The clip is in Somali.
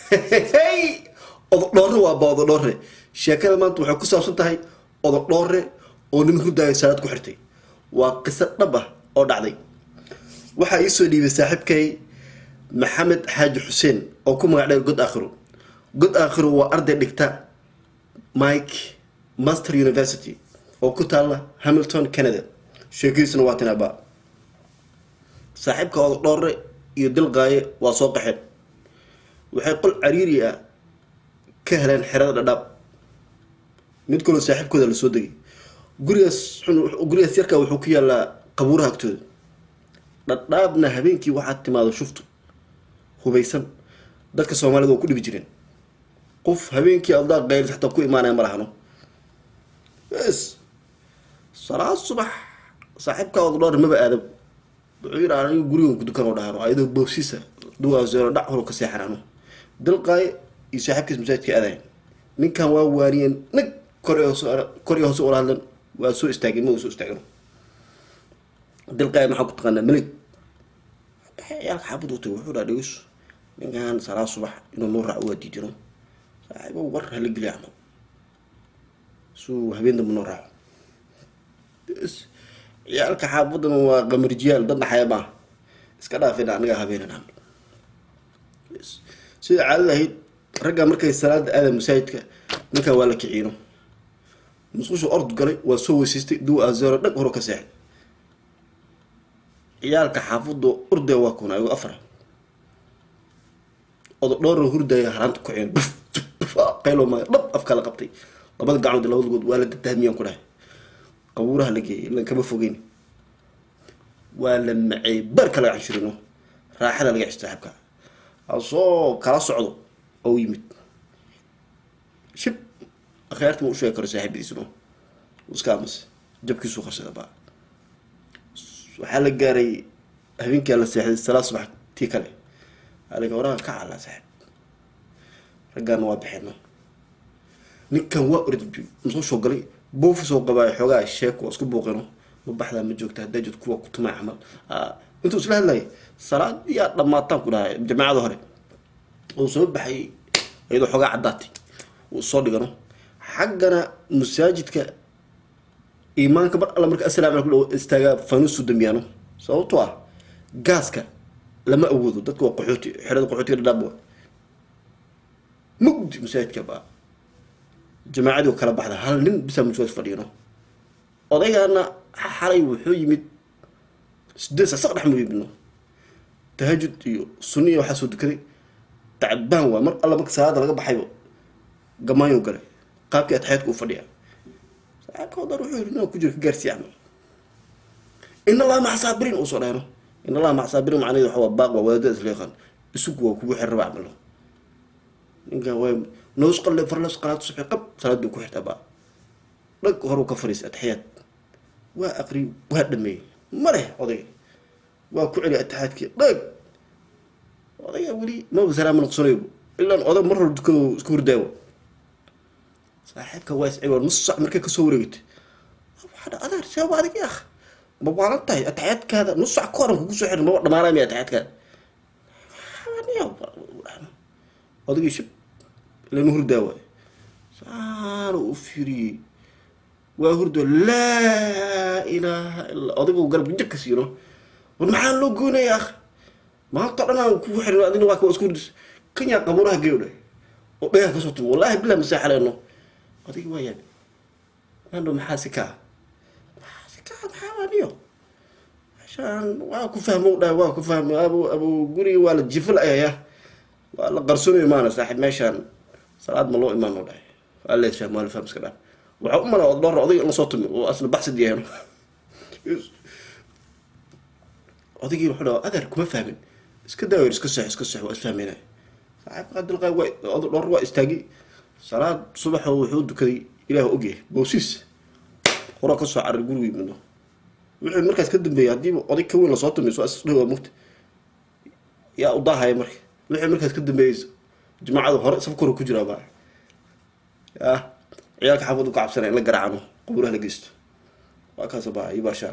hey odo dhorre waa boodo dhorre sheekada maanta waxay ku saabsan tahay odo dhorre oo nin hurdaya salaad ku xirtay waa qiso dhab ah oo dhacday waxaa ii soo dhiibay saaxiibkay maxamed xaaji xuseen oo ku magac dheer god aakhiro waa arday dhigta mike master university oo ku taalla Hamilton Canada sheekadiisuna waa tanaaba saaxiibka odo dhorre iyo dilqaaye waa soo qaxeen waxay qol cariiri ah ka heleen xerada dhadhaab mid kaloo saaxiibkooda la soo degay gurigaas yarka wuxuu ku yaalaa qabuuraha agtooda dhadhaabna habeenkii waxaa timaado shuftu hubaysan dadka Soomaalida oo ku dhibi jireen qof habeenkii aldaa qayl xataa ku imaanaya ma lahano bas salaad subax saaxiibka odo dhorre maba aadab wuxuu yiri anigu guriga ku dukan oo dhaaro ayadoo boobsiisa duwa zero dhac hor ka seexanaano dilqaay iyo saaxiibkiis masaajidka aaday ninkan waa waariyeen nag koriyo hoos u laalan waa soo istaagay ma soo istaagno dilqaay maxaa ku taqaanaa malik yaa xabad uu wuxuu dhaadhiis ninkan salaad subax inuu noo raaco waa diidino saaxiibo war hal galiyaano suu habeenada noo raaco yaalka xaabadan waa qamarjiyaal dad xayaba iska dhaafina aniga habeenana sida caadada ahayd ragga markay salaada aada masaajidka ninka waa la kiciino musqushu ord galay waa soo weysiistay duu azaro dhag hor ka seexday yaalka xaafadu urde waa kuna ay afar odo dhowr hurdaya haranta ku ceen qaylo ma dhab afka la qabtay labada gacmood labada good waa la dadahmiyaan ku dhahay qabuuraha la geeyay lan kama fogeyn waa la macay barka laga cashirino raaxada laga istaaxabka asoo kala socdo oo yimid shib akhayrta uu sheekay saaxiibadiisuna uskaamas jabkiisu qabsada baa waxa la gaaray habeenkii la seexday salaad subax tii kale aliga waraha ka cala saaxiib raggan waa bixino ninkan waa ordi muxuu soo galay boof soo qabay xogaa sheeko isku buuqino ma baxda ma joogta dajad kuwa ku tuma amal intuu isla hadlay salaad ya dhamaataan ku dhahay jamaacada hore oo soo baxay ayadoo xogaa cadaatay oo soo dhigano xaggana masaajidka iimaanka bar alla marka assalaamu alaykum istaaga fanusu damiyano sababtoo ah gaaska lama awoodo dadku waa qaxooti xirada qaxootiga dhab mugdi masaajidka baa jamaacadu kala baxda hal nin bisa mushoof fadhiino odaygana xalay wuxuu yimid sidees sax mu yimid tahajjud iyo sunniyo waxa soo dukaday tacbaan waa mar alla marka salaada laga baxayo gamaayo galay qaabkii atxaadku fadhiya saako dar wuxuu yiri ku jiro gaarsi amal inna allaha ma sabirin oo soo dhaano inna allaha ma sabirin macnaheedu waxa waa baaq waa wadaad isleeqan isugu waa kugu xirba amalo ninka way نوش قل فرلس قناة الصبح قب صلاة بكو حتبا لك هرو كفريس أتحيات وأقري وهدمي مره وضي وكعلي أتحيات كي لك وضي ولي ما بسلام من قصريبو إلا أن أضا مرة دكو سكور داو صاحبك واسع ونص ساعة مركا كسوريت هذا أدار سوا هذاك يا أخ بابارنتاي أتحيات كذا نص ساعة كورم كوسو حر ما رامي أتحيات كذا وضي شب لأنه هرد دواء صاروا أفري وهرد لا إله إلا أضيبه قلب جد كثيره والمحل لو قونا يا أخ ما طلعنا وكوحر أدينا واقع واسكودس كن يا قبورها جودة وبيها كسوت والله بلا مساحة لأنه أضيبه ويا عنده محاسكة محاوليه عشان واقع فهموا ده واقع فهم أبو قري ولا جفل أيه ولا قرصوني معنا صاحب ماشان صلاة ما الله إيمان ولا قال لي شيء ما له فهم كلام وعمر الله رضي الله صوتهم وأصل بحث ديانه قضية يروحوا أدر كم فاهمين إسكداوي إسكسح وأسفهمينه صاحب قد القى الله استاجي صلاة صبح وحود كذي إله أوجه بوسيس خراك الصعر يقولوا منه وحين مركز كدم بيعدي قضية كون صوتهم يسوى هو موت يا أضاها يا مركز وحين مركز كدم بيز جماعة هراء سفكروا كجرا بقى عيالك حافظوا كعب سنة إلا قرعانه قبورها لقيست وأكاسا بقى يباشا